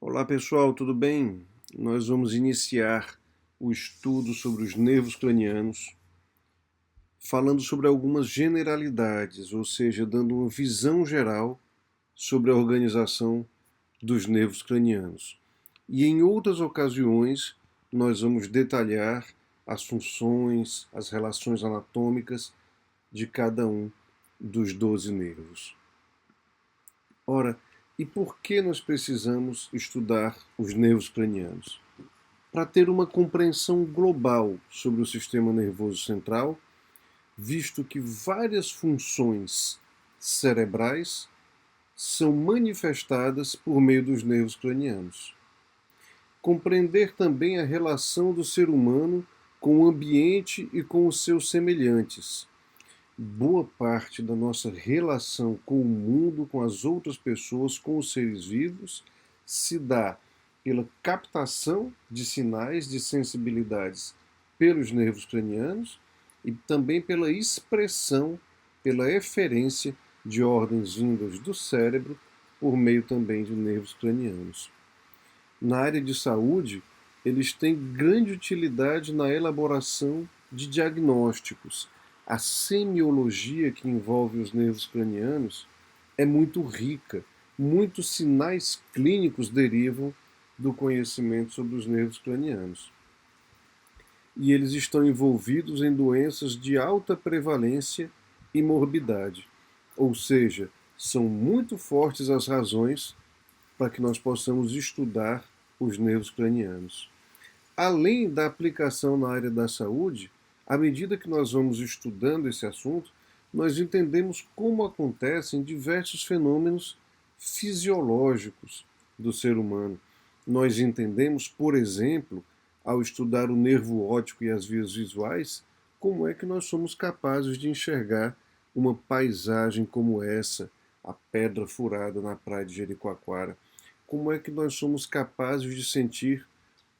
Olá pessoal, tudo bem? Nós vamos iniciar o estudo sobre os nervos cranianos, falando sobre algumas generalidades, ou seja, dando uma visão geral sobre a organização dos nervos cranianos. E em outras ocasiões, nós vamos detalhar as funções, as relações anatômicas de cada um dos 12 nervos. Ora, e por que nós precisamos estudar os nervos cranianos? Para ter uma compreensão global sobre o sistema nervoso central, visto que várias funções cerebrais são manifestadas por meio dos nervos cranianos. Compreender também a relação do ser humano com o ambiente e com os seus semelhantes. Boa parte da nossa relação com o mundo, com as outras pessoas, com os seres vivos, se dá pela captação de sinais, de sensibilidades pelos nervos cranianos e também pela expressão, pela eferência de ordens vindas do cérebro por meio também de nervos cranianos. Na área de saúde, eles têm grande utilidade na elaboração de diagnósticos. A semiologia que envolve os nervos cranianos é muito rica. Muitos sinais clínicos derivam do conhecimento sobre os nervos cranianos. E eles estão envolvidos em doenças de alta prevalência e morbidade. Ou seja, são muito fortes as razões para que nós possamos estudar os nervos cranianos. Além da aplicação na área da saúde, à medida que nós vamos estudando esse assunto, nós entendemos como acontecem diversos fenômenos fisiológicos do ser humano. Nós entendemos, por exemplo, ao estudar o nervo óptico e as vias visuais, como é que nós somos capazes de enxergar uma paisagem como essa, a pedra furada na praia de Jericoacoara. Como é que nós somos capazes de sentir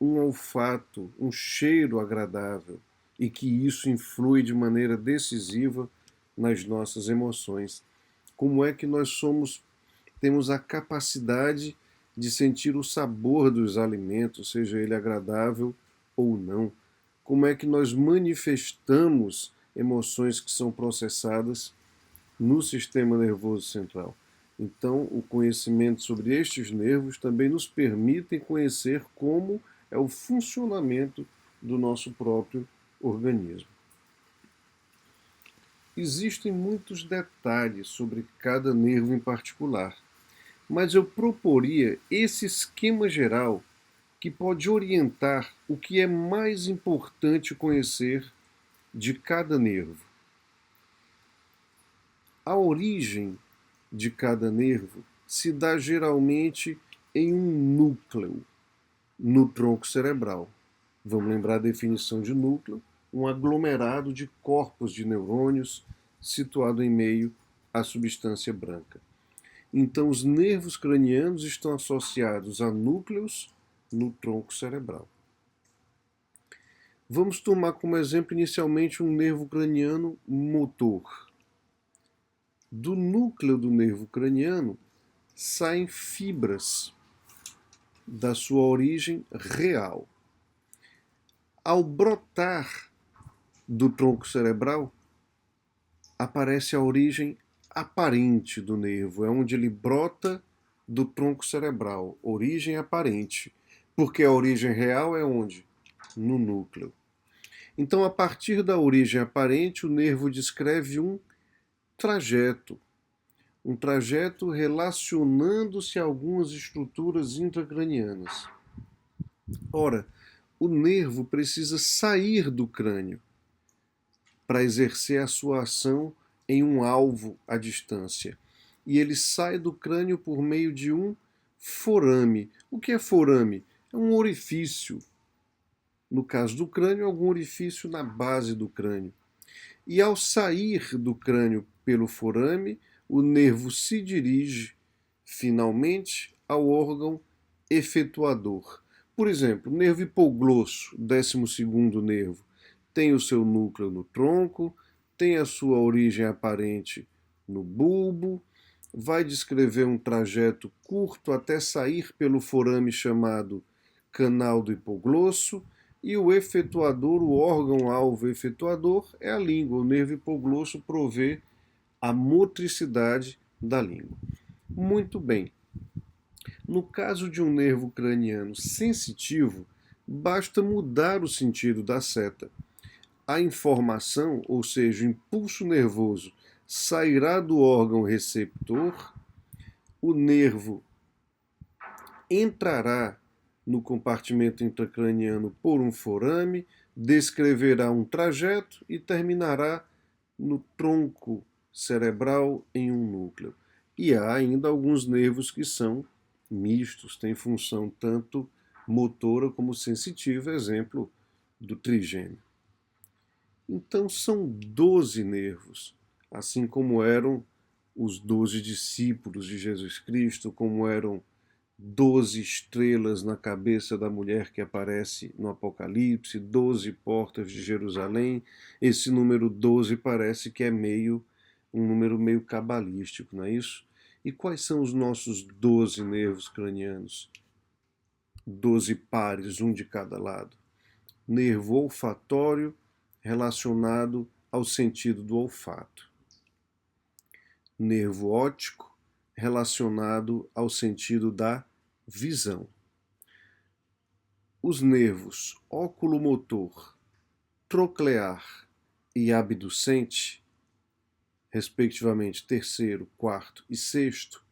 um olfato, um cheiro agradável e que isso influi de maneira decisiva nas nossas emoções. Como é que temos a capacidade de sentir o sabor dos alimentos, seja ele agradável ou não? Como é que nós manifestamos emoções que são processadas no sistema nervoso central? Então, o conhecimento sobre estes nervos também nos permite conhecer como é o funcionamento do nosso próprio organismo. Existem muitos detalhes sobre cada nervo em particular, mas eu proporia esse esquema geral que pode orientar o que é mais importante conhecer de cada nervo. A origem de cada nervo se dá geralmente em um núcleo no tronco cerebral. Vamos lembrar a definição de núcleo: um aglomerado de corpos de neurônios situado em meio à substância branca. Então, os nervos cranianos estão associados a núcleos no tronco cerebral. Vamos tomar como exemplo inicialmente um nervo craniano motor. Do núcleo do nervo craniano saem fibras da sua origem real. Ao brotar do tronco cerebral, aparece a origem aparente do nervo, é onde ele brota do tronco cerebral, origem aparente, porque a origem real é onde? No núcleo. Então, a partir da origem aparente, o nervo descreve trajeto, um trajeto relacionando-se a algumas estruturas intracranianas. Ora, o nervo precisa sair do crânio para exercer a sua ação em um alvo à distância. E ele sai do crânio por meio de um forame. O que é forame? É um orifício. No caso do crânio, algum orifício na base do crânio. E ao sair do crânio pelo forame, o nervo se dirige finalmente ao órgão efetuador. Por exemplo, o nervo hipoglosso, 12º nervo, tem o seu núcleo no tronco, tem a sua origem aparente no bulbo, vai descrever um trajeto curto até sair pelo forame chamado canal do hipoglosso, e o efetuador, o órgão-alvo efetuador, é a língua. O nervo hipoglosso provê a motricidade da língua. Muito bem. No caso de um nervo craniano sensitivo, basta mudar o sentido da seta. A informação, ou seja, o impulso nervoso, sairá do órgão receptor, o nervo entrará no compartimento intracraniano por um forame, descreverá um trajeto e terminará no tronco cerebral em um núcleo. E há ainda alguns nervos que são mistos, têm função tanto motora como sensitiva, exemplo do trigêmeo. Então são 12 nervos, assim como eram os 12 discípulos de Jesus Cristo, como eram 12 estrelas na cabeça da mulher que aparece no Apocalipse, 12 portas de Jerusalém. Esse número 12 parece que é um número meio cabalístico, não é isso? E quais são os nossos 12 nervos cranianos? 12 pares, um de cada lado. Nervo olfatório relacionado ao sentido do olfato. Nervo óptico relacionado ao sentido da visão. Os nervos oculomotor, troclear e abducente, respectivamente terceiro, quarto e sexto,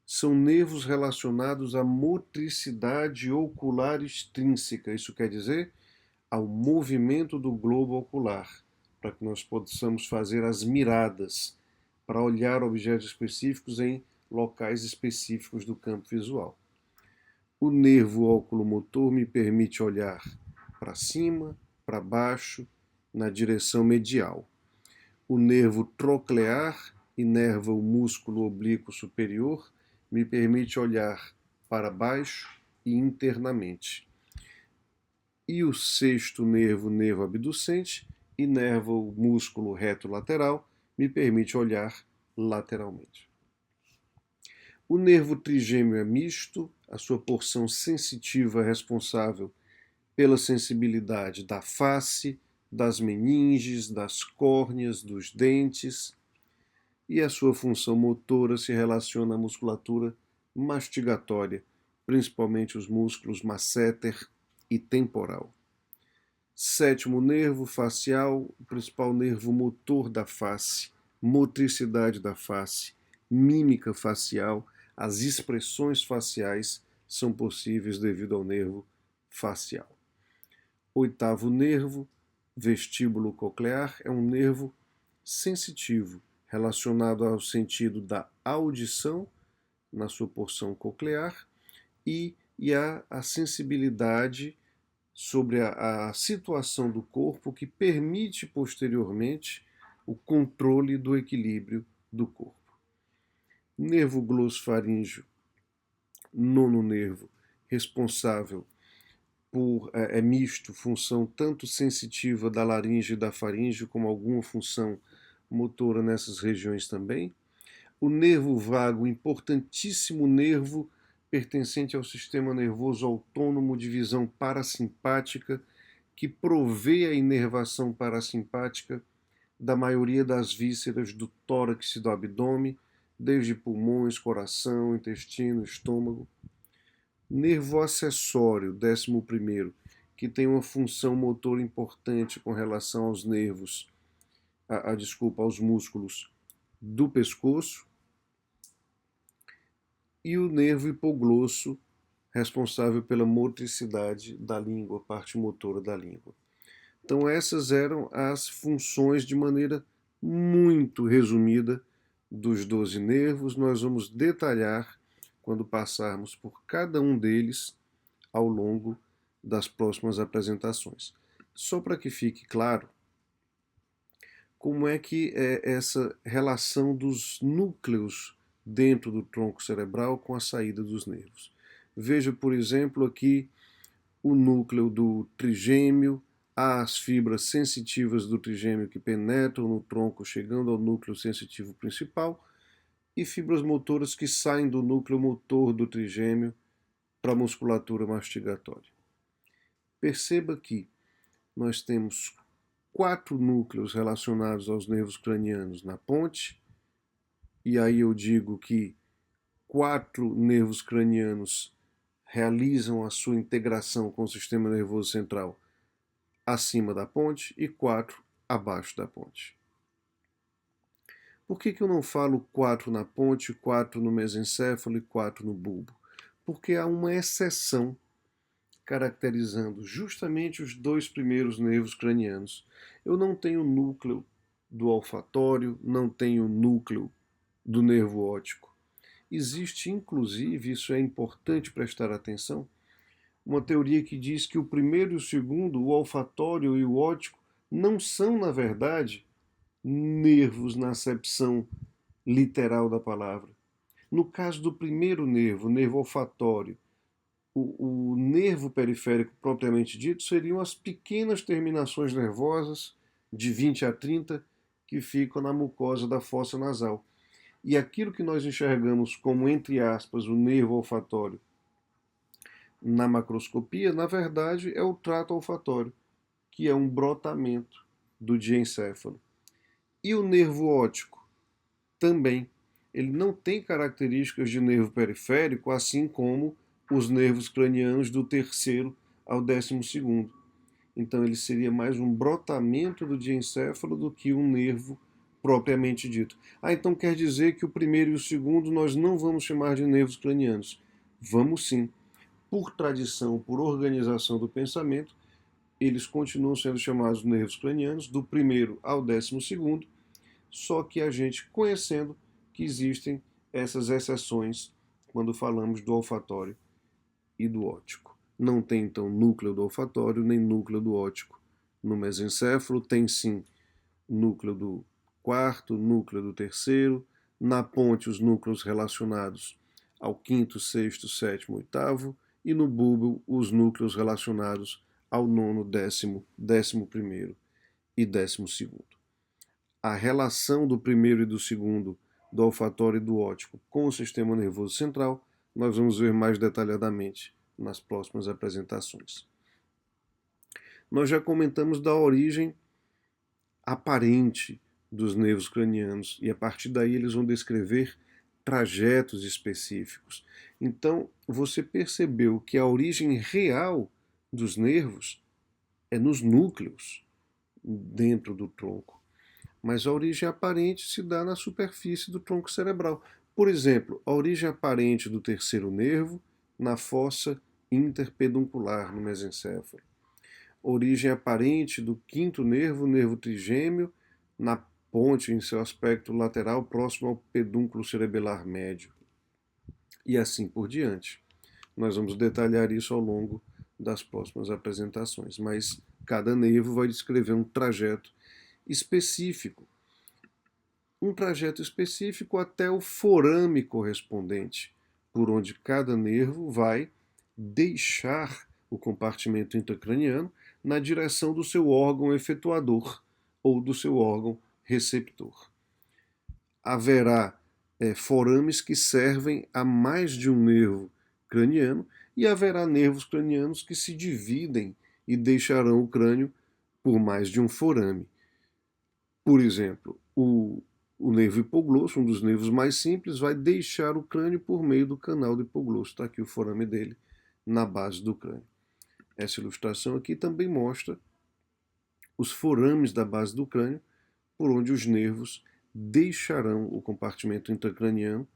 são nervos relacionados à motricidade ocular extrínseca. Isso quer dizer ao movimento do globo ocular, para que nós possamos fazer as miradas, para olhar objetos específicos em locais específicos do campo visual. O nervo oculomotor me permite olhar para cima, para baixo, na direção medial. O nervo troclear inerva o músculo oblíquo superior, me permite olhar para baixo e internamente. E o sexto nervo, nervo abducente, inerva o músculo reto lateral, me permite olhar lateralmente. O nervo trigêmeo é misto, a sua porção sensitiva é responsável pela sensibilidade da face, das meninges, das córneas, dos dentes, e a sua função motora se relaciona à musculatura mastigatória, principalmente os músculos masseter e temporal. Sétimo nervo facial, o principal nervo motor da face, motricidade da face, mímica facial, as expressões faciais são possíveis devido ao nervo facial. Oitavo nervo, vestíbulo coclear, é um nervo sensitivo, relacionado ao sentido da audição, na sua porção coclear, e a sensibilidade sobre a situação do corpo que permite posteriormente o controle do equilíbrio do corpo. Nervo glossofaríngeo, nono nervo, responsável por é misto, função tanto sensitiva da laringe e da faringe, como alguma função motora nessas regiões também. O nervo vago, importantíssimo nervo pertencente ao sistema nervoso autônomo de visão parasimpática, que provê a inervação parasimpática da maioria das vísceras do tórax e do abdômen, desde pulmões, coração, intestino, estômago. Nervo acessório, 11º, que tem uma função motora importante com relação aos nervos, aos músculos do pescoço. E o nervo hipoglosso, responsável pela motricidade da língua, a parte motora da língua. Então essas eram as funções de maneira muito resumida dos 12 nervos. Nós vamos detalhar quando passarmos por cada um deles ao longo das próximas apresentações. Só para que fique claro como é que é essa relação dos núcleos dentro do tronco cerebral com a saída dos nervos. Veja, por exemplo, aqui o núcleo do trigêmeo, há as fibras sensitivas do trigêmeo que penetram no tronco, chegando ao núcleo sensitivo principal, e fibras motoras que saem do núcleo motor do trigêmeo para a musculatura mastigatória. Perceba que nós temos 4 núcleos relacionados aos nervos cranianos na ponte, e aí eu digo que 4 nervos cranianos realizam a sua integração com o sistema nervoso central acima da ponte e 4 abaixo da ponte. Por que eu não falo 4 na ponte, 4 no mesencéfalo e 4 no bulbo? Porque há uma exceção caracterizando justamente os 2 primeiros nervos cranianos. Eu não tenho núcleo do olfatório, não tenho núcleo do nervo óptico. Existe, inclusive, isso é importante prestar atenção, uma teoria que diz que o primeiro e o segundo, o olfatório e o óptico, não são, na verdade, nervos na acepção literal da palavra. No caso do primeiro nervo, o nervo olfatório, o nervo periférico propriamente dito seriam as pequenas terminações nervosas, de 20 a 30, que ficam na mucosa da fossa nasal. E aquilo que nós enxergamos como, entre aspas, o nervo olfatório na macroscopia, na verdade, é o trato olfatório, que é um brotamento do diencéfalo. E o nervo óptico também. Ele não tem características de nervo periférico, assim como os nervos cranianos do terceiro ao 12º. Então ele seria mais um brotamento do diencéfalo do que um nervo propriamente dito. Então quer dizer que o primeiro e o segundo nós não vamos chamar de nervos cranianos. Vamos sim. Por tradição, por organização do pensamento, eles continuam sendo chamados nervos cranianos, do primeiro ao 12º, só que a gente conhecendo que existem essas exceções quando falamos do olfatório e do óptico. Não tem, então, núcleo do olfatório nem núcleo do óptico no mesencéfalo, tem sim núcleo do quarto, núcleo do terceiro, na ponte os núcleos relacionados ao quinto, sexto, sétimo, oitavo, e no bulbo os núcleos relacionados ao nono, 11º e 12º. A relação do primeiro e do segundo, do olfatório e do óptico, com o sistema nervoso central, nós vamos ver mais detalhadamente nas próximas apresentações. Nós já comentamos da origem aparente dos nervos cranianos, e a partir daí eles vão descrever trajetos específicos. Então, você percebeu que a origem real dos nervos é nos núcleos dentro do tronco, mas a origem aparente se dá na superfície do tronco cerebral. Por exemplo, a origem aparente do terceiro nervo na fossa interpeduncular no mesencéfalo. A origem aparente do quinto nervo, o nervo trigêmeo, na ponte em seu aspecto lateral próximo ao pedúnculo cerebelar médio. E assim por diante. Nós vamos detalhar isso ao longo das próximas apresentações, mas cada nervo vai descrever um trajeto específico. Um trajeto específico até o forame correspondente, por onde cada nervo vai deixar o compartimento intracraniano na direção do seu órgão efetuador ou do seu órgão receptor. Haverá forames que servem a mais de um nervo craniano e haverá nervos cranianos que se dividem e deixarão o crânio por mais de um forame. Por exemplo, o nervo hipoglosso, um dos nervos mais simples, vai deixar o crânio por meio do canal do hipoglosso. Está aqui o forame dele na base do crânio. Essa ilustração aqui também mostra os forames da base do crânio, por onde os nervos deixarão o compartimento intracraniano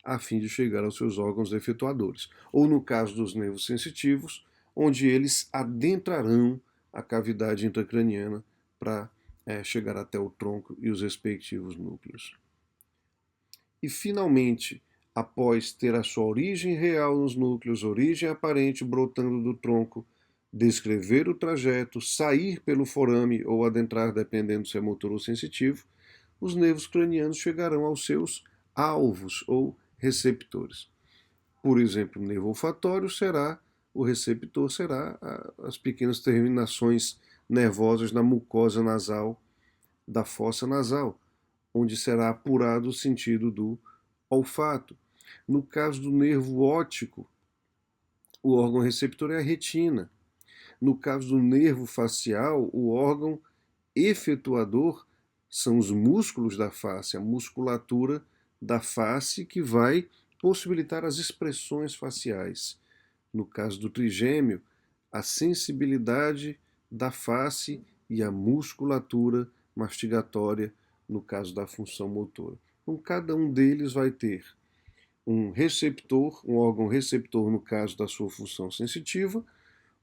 a fim de chegar aos seus órgãos efetuadores. Ou no caso dos nervos sensitivos, onde eles adentrarão a cavidade intracraniana para chegar até o tronco e os respectivos núcleos. E, finalmente, após ter a sua origem real nos núcleos, origem aparente brotando do tronco, descrever o trajeto, sair pelo forame ou adentrar, dependendo se é motor ou sensitivo, os nervos cranianos chegarão aos seus alvos ou receptores. Por exemplo, o nervo olfatório será, o receptor será as pequenas terminações nervosas na mucosa nasal da fossa nasal, onde será apurado o sentido do olfato. No caso do nervo óptico, o órgão receptor é a retina. No caso do nervo facial, o órgão efetuador são os músculos da face, a musculatura da face que vai possibilitar as expressões faciais. No caso do trigêmeo, a sensibilidade da face e a musculatura mastigatória, no caso da função motora. Então, cada um deles vai ter um receptor, um órgão receptor no caso da sua função sensitiva,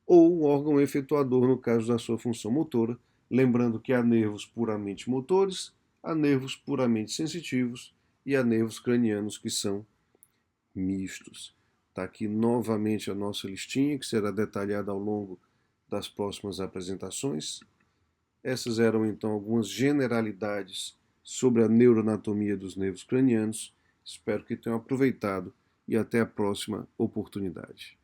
ou um órgão efetuador no caso da sua função motora, lembrando que há nervos puramente motores, há nervos puramente sensitivos e há nervos cranianos que são mistos. Está aqui novamente a nossa listinha, que será detalhada ao longo das próximas apresentações. Essas eram então algumas generalidades sobre a neuroanatomia dos nervos cranianos. Espero que tenham aproveitado e até a próxima oportunidade.